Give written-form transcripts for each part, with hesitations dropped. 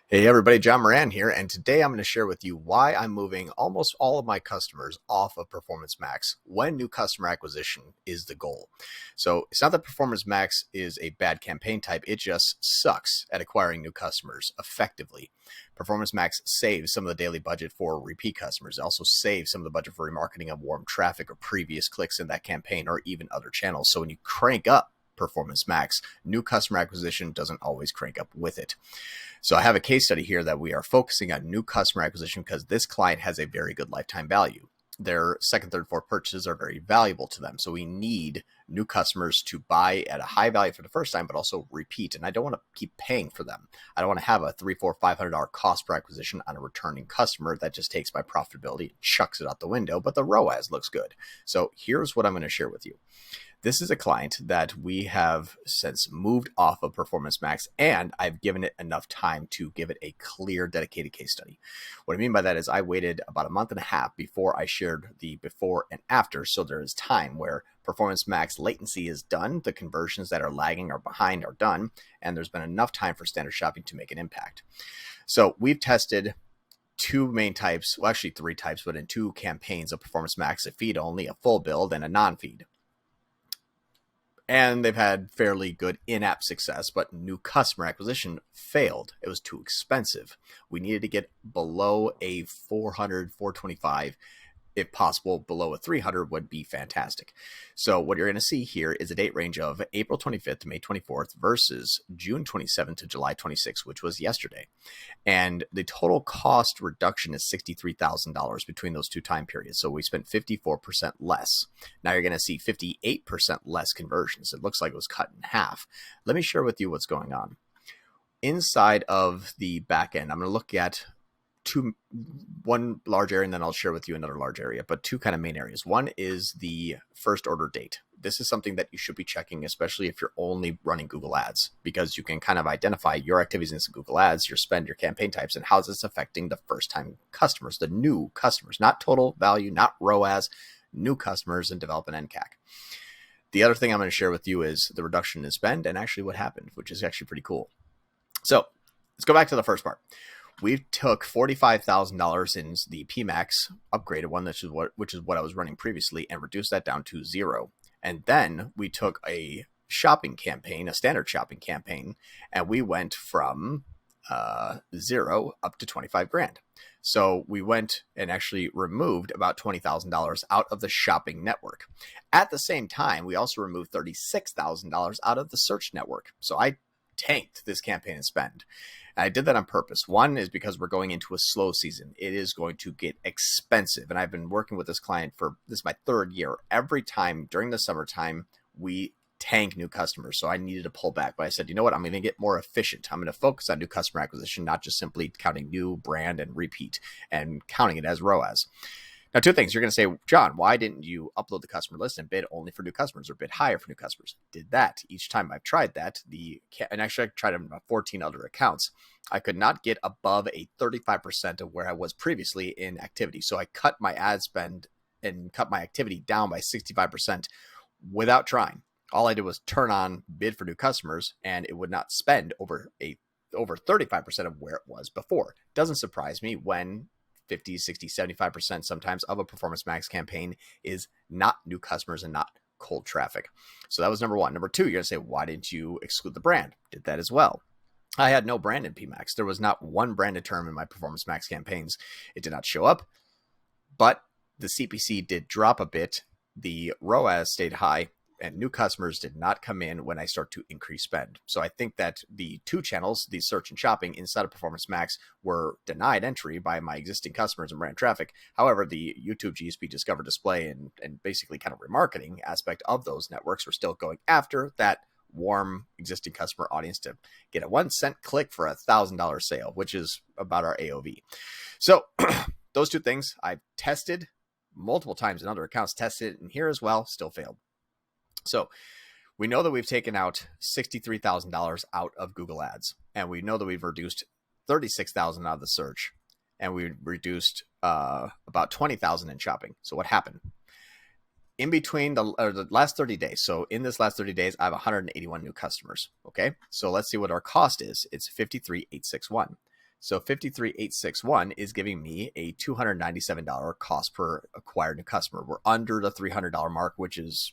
Hey everybody, John Moran here, and today I'm going to share with you why I'm moving almost all of my customers off of Performance Max when new customer acquisition is the goal. So it's not that Performance Max is a bad campaign type, it just sucks at acquiring new customers effectively. Performance Max saves some of the daily budget for repeat customers. It also saves some of the budget for remarketing of warm traffic or previous clicks in that campaign or even other channels. So when you crank up Performance Max, new customer acquisition doesn't always crank up with it. So I have a case study here that we are focusing on new customer acquisition because this client has a very good lifetime value. Their second, third, fourth purchases are very valuable to them. So we need new customers to buy at a high value for the first time, but also repeat. And I don't want to keep paying for them. I don't want to have a $300, $400, $500 cost per acquisition on a returning customer that just takes my profitability and chucks it out the window, but the ROAS looks good. So here's what I'm going to share with you. This is a client that we have since moved off of Performance Max, and I've given it enough time to give it a clear, dedicated case study. What I mean by that is I waited about a month and a half before I shared the before and after, so there is time where Performance Max latency is done, the conversions that are lagging or behind are done, and there's been enough time for standard shopping to make an impact. So we've tested two main types, well, actually three types, but in two campaigns of Performance Max, a feed only, a full build, and a non-feed. And they've had fairly good in-app success, but new customer acquisition failed. It was too expensive. We needed to get below a 400, 425. If possible, below a 300 would be fantastic. So what you're going to see here is a date range of April 25th to May 24th versus June 27th to July 26th, which was yesterday. And the total cost reduction is $63,000 between those two time periods. So we spent 54% less. Now you're going to see 58% less conversions. It looks like it was cut in half. Let me share with you what's going on. Inside of the back end, I'm going to look at one large area, and then I'll share with you another large area, but two kind of main areas. One is the first order date. This is something that you should be checking, especially if you're only running Google Ads, because you can kind of identify your activities in Google Ads, your spend, your campaign types, and how is this affecting the first time customers, the new customers, not total value, not ROAS, new customers, and develop an NCAC. The other thing I'm going to share with you is the reduction in spend and actually what happened, which is actually pretty cool. So let's go back to the first part. We took $45,000 in the PMax upgraded one, which is what I was running previously, and reduced that down to zero. And then we took a shopping campaign, a standard shopping campaign, and we went from zero up to 25 grand. So we went and actually removed about $20,000 out of the shopping network. At the same time, we also removed $36,000 out of the search network. So I tanked this campaign and spend. I did that on purpose. One is because we're going into a slow season. It is going to get expensive. And I've been working with this client this is my third year. Every time during the summertime, we tank new customers. So I needed to pull back. But I said, you know what? I'm going to get more efficient. I'm going to focus on new customer acquisition, not just simply counting new, brand, and repeat and counting it as ROAS. Now, two things. You're going to say, John, why didn't you upload the customer list and bid only for new customers or bid higher for new customers? Did that. Each time I've tried that, and actually I tried it on 14 other accounts, I could not get above a 35% of where I was previously in activity. So I cut my ad spend and cut my activity down by 65% without trying. All I did was turn on bid for new customers, and it would not spend over 35% of where it was before. Doesn't surprise me when 50, 60, 75% sometimes of a Performance Max campaign is not new customers and not cold traffic. So that was number one. Number two, you're going to say, why didn't you exclude the brand? Did that as well. I had no brand in PMax. There was not one branded term in my Performance Max campaigns. It did not show up, but the CPC did drop a bit. The ROAS stayed high, and new customers did not come in when I start to increase spend. So I think that the two channels, the search and shopping inside of Performance Max, were denied entry by my existing customers and brand traffic. However, the YouTube GSP Discover Display and basically kind of remarketing aspect of those networks were still going after that warm existing customer audience to get a 1 cent click for $1,000 sale, which is about our AOV. So those two things I've tested multiple times in other accounts, tested it in here as well, still failed. So we know that we've taken out $63,000 out of Google Ads, and we know that we've reduced $36,000 out of the search, and we reduced about $20,000 in shopping. So what happened? In between the last 30 days, so in this last 30 days, I have 181 new customers. Okay, so let's see what our cost is. It's $53,861. So 53,861 is giving me a $297 cost per acquired new customer. We're under the $300 mark, which is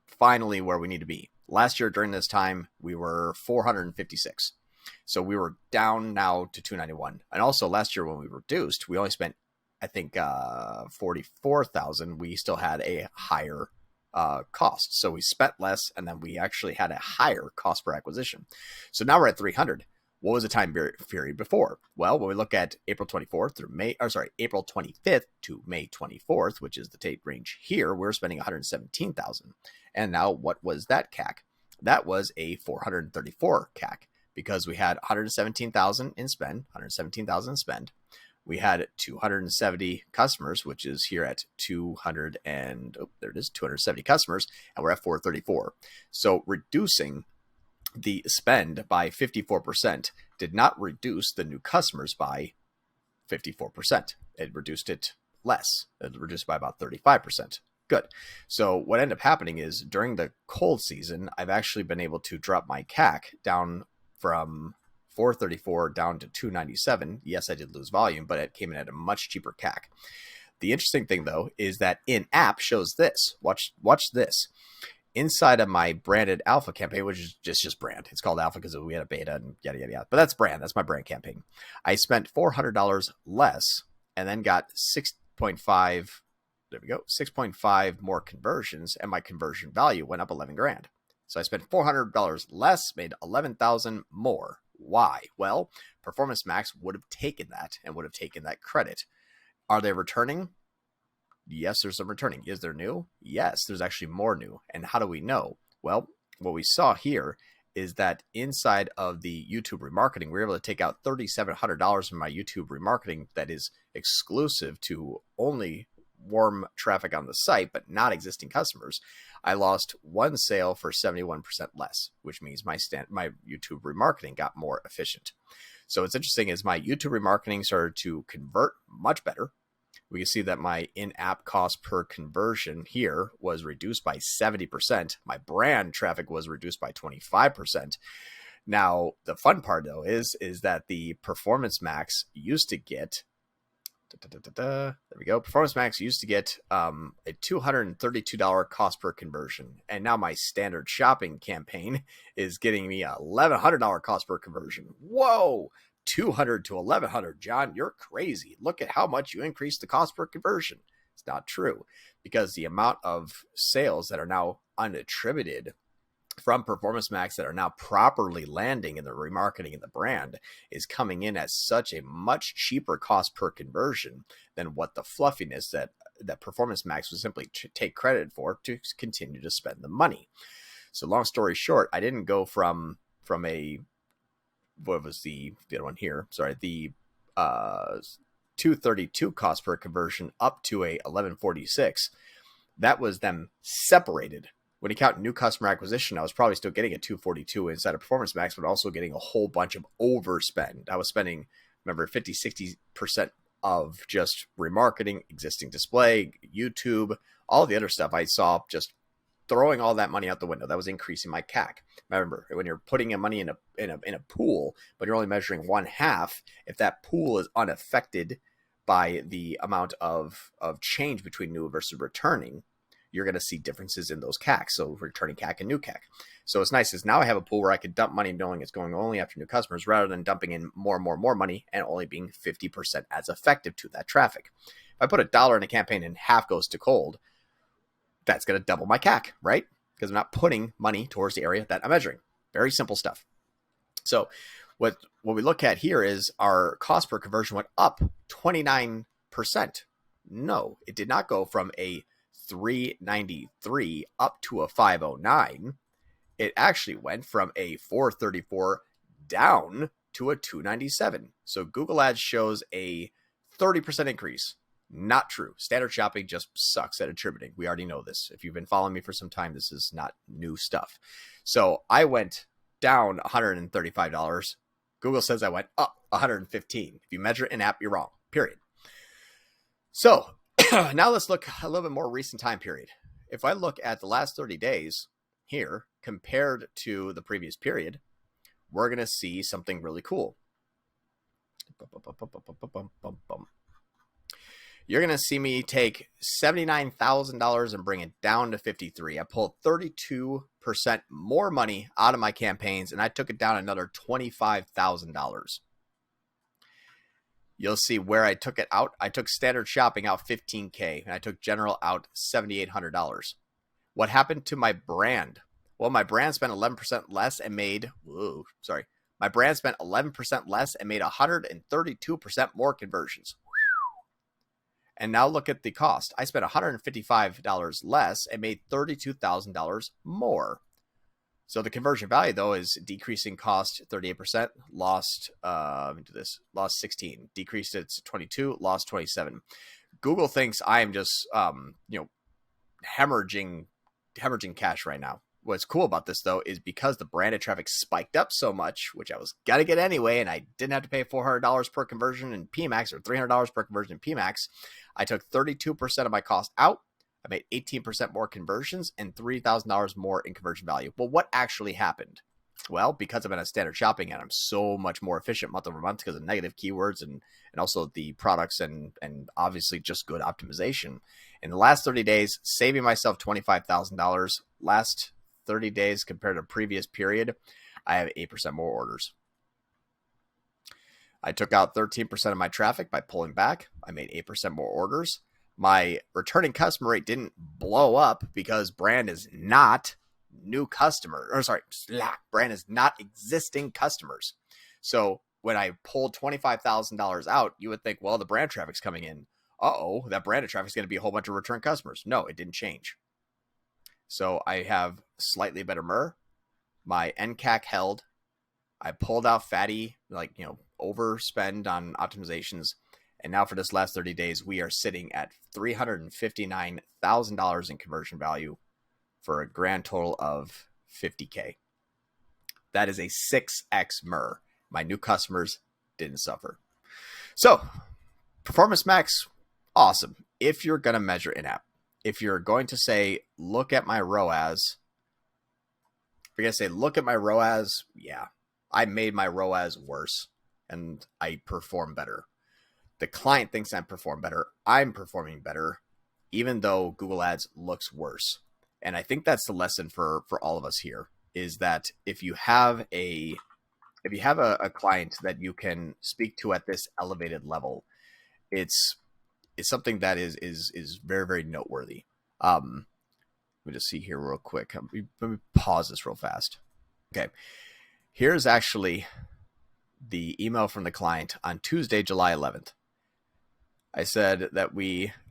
finally where we need to be. Last year during this time, we were 456. So we were down now to 291. And also last year when we reduced, we only spent, I think, 44,000. We still had a higher cost. So we spent less, and then we actually had a higher cost per acquisition. So now we're at 300. What was the time period before? Well, when we look at April 24th through April 25th to May 24th, which is the date range here, we're spending 117,000. And now what was that CAC? That was a 434 CAC because we had 117,000 in spend, 117,000 in spend. We had 270 customers, which is here at 270 customers, and we're at 434. So reducing the spend by 54% did not reduce the new customers by 54%. It reduced it less. It reduced by about 35%. Good. So what ended up happening is during the cold season, I've actually been able to drop my CAC down from 434 down to 297. Yes, I did lose volume, but it came in at a much cheaper CAC. The interesting thing, though, is that in-app shows this. Watch this. Inside of my branded alpha campaign, which is just brand. It's called alpha because we had a beta and yada, yada, yada. But that's brand. That's my brand campaign. I spent $400 less and then got 6.5. There we go. 6.5 more conversions, and my conversion value went up 11 grand. So I spent $400 less, made 11,000 more. Why? Well, Performance Max would have taken that and would have taken that credit. Are they returning? Yes, there's some returning. Is there new? Yes, there's actually more new. And how do we know? Well, what we saw here is that inside of the YouTube remarketing, we were able to take out $3,700 from my YouTube remarketing that is exclusive to only warm traffic on the site, but not existing customers. I lost one sale for 71% less, which means my YouTube remarketing got more efficient. So what's interesting is my YouTube remarketing started to convert much better. We can see that my in-app cost per conversion here was reduced by 70%. My brand traffic was reduced by 25%. Now, the fun part, though, is that the Performance Max used to get, there we go. Performance Max used to get a $232 cost per conversion. And now my standard shopping campaign is getting me a $1,100 cost per conversion. Whoa! 200 to 1,100, John, you're crazy. Look at how much you increased the cost per conversion. It's not true because the amount of sales that are now unattributed from Performance Max that are now properly landing in the remarketing and the brand is coming in at such a much cheaper cost per conversion than what the fluffiness that Performance Max would simply take credit for to continue to spend the money. So long story short, I didn't go from a, what was the other one here? Sorry, the 232 cost per conversion up to a 1146. That was them separated. When you count new customer acquisition, I was probably still getting a 242 inside of Performance Max, but also getting a whole bunch of overspend. I was spending, remember, 50, 60% of just remarketing, existing display, YouTube, all the other stuff I saw just throwing all that money out the window. That was increasing my CAC. Remember, when you're putting your money in a pool, but you're only measuring one half, if that pool is unaffected by the amount of change between new versus returning, you're going to see differences in those CACs. So returning CAC and new CAC. So it's nice is now I have a pool where I can dump money knowing it's going only after new customers rather than dumping in more money and only being 50% as effective to that traffic. If I put $1 in a campaign and half goes to cold, that's going to double my CAC, right? Because I'm not putting money towards the area that I'm measuring. Very simple stuff. So what we look at here is our cost per conversion went up 29%. No, it did not go from a 393 up to a 509. It actually went from a 434 down to a 297. So Google Ads shows a 30% increase. Not true. Standard shopping just sucks at attributing. We already know this. If you've been following me for some time, this is not new stuff. So I went down $135. Google says I went up $115. If you measure it in app, you're wrong. Period. So now let's look a little bit more recent time period. If I look at the last 30 days here compared to the previous period, we're going to see something really cool. You're going to see me take $79,000 and bring it down to 53. I pulled 32% more money out of my campaigns, and I took it down another $25,000. You'll see where I took it out. I took standard shopping out $15K, and I took general out $7,800. What happened to my brand? Well, my brand spent 11% less and made, my brand spent 11% less and made 132% more conversions. And now look at the cost. I spent $155 less and made $32,000 more. So the conversion value, though, is decreasing cost 38%, lost 16, decreased it to 22, lost 27. Google thinks I am just, hemorrhaging cash right now. What's cool about this, though, is because the branded traffic spiked up so much, which I was going to get anyway, and I didn't have to pay $400 per conversion in PMAX or $300 per conversion in PMAX, I took 32% of my cost out. I made 18% more conversions and $3,000 more in conversion value. Well, what actually happened? Well, because I'm in a standard shopping and I'm so much more efficient month over month because of negative keywords and also the products and obviously just good optimization. In the last 30 days, saving myself $25,000. Last 30 days compared to previous period, I have 8% more orders. I took out 13% of my traffic by pulling back. I made 8% more orders. My returning customer rate didn't blow up because brand is not new customer, brand is not existing customers. So when I pulled $25,000 out, you would think, well, the brand traffic's coming in. That branded traffic is going to be a whole bunch of return customers. No, it didn't change. So I have slightly better MER. My NCAC held. I pulled out fatty, overspend on optimizations. And now for this last 30 days, we are sitting at $359,000 in conversion value for a grand total of $50K. That is a 6x MER. My new customers didn't suffer. So Performance Max, awesome. If you're going to measure in-app, if you're going to say, look at my ROAS, yeah, I made my ROAS worse and I perform better. The client thinks I perform better. I'm performing better, even though Google Ads looks worse. And I think that's the lesson for all of us here is that if you have a client that you can speak to at this elevated level, it's something that is very, very noteworthy. Let me just see here real quick. Let me pause this real fast. Okay. Here's actually the email from the client on Tuesday, July 11th. I said that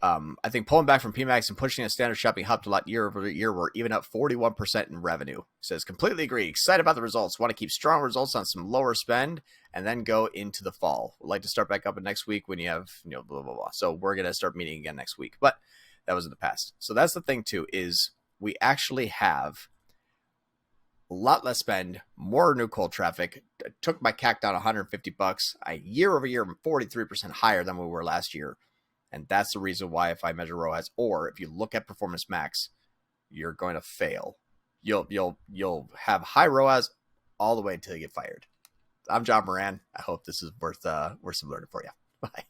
I think pulling back from PMAX and pushing a standard shopping helped a lot year over year. We're even up 41% in revenue. It says, completely agree. Excited about the results. Want to keep strong results on some lower spend and then go into the fall. Would like to start back up in next week when you have, blah, blah, blah. So we're going to start meeting again next week. But that was in the past. So that's the thing too, is we actually have a lot less spend, more new cold traffic. I took my CAC down $150. Year over year, 43% higher than we were last year. And that's the reason why if I measure ROAS or if you look at Performance Max, you're going to fail. You'll have high ROAS all the way until you get fired. I'm John Moran. I hope this is worth some learning for you. Bye.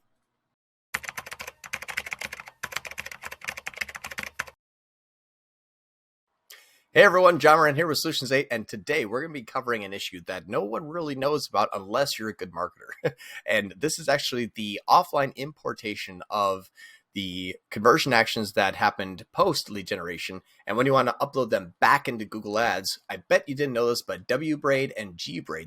Hey everyone, John Moran here with Solutions 8, and today we're going to be covering an issue that no one really knows about unless you're a good marketer. And this is actually the offline importation of the conversion actions that happened post lead generation. And when you want to upload them back into Google Ads, I bet you didn't know this, but WBraid and GBraid,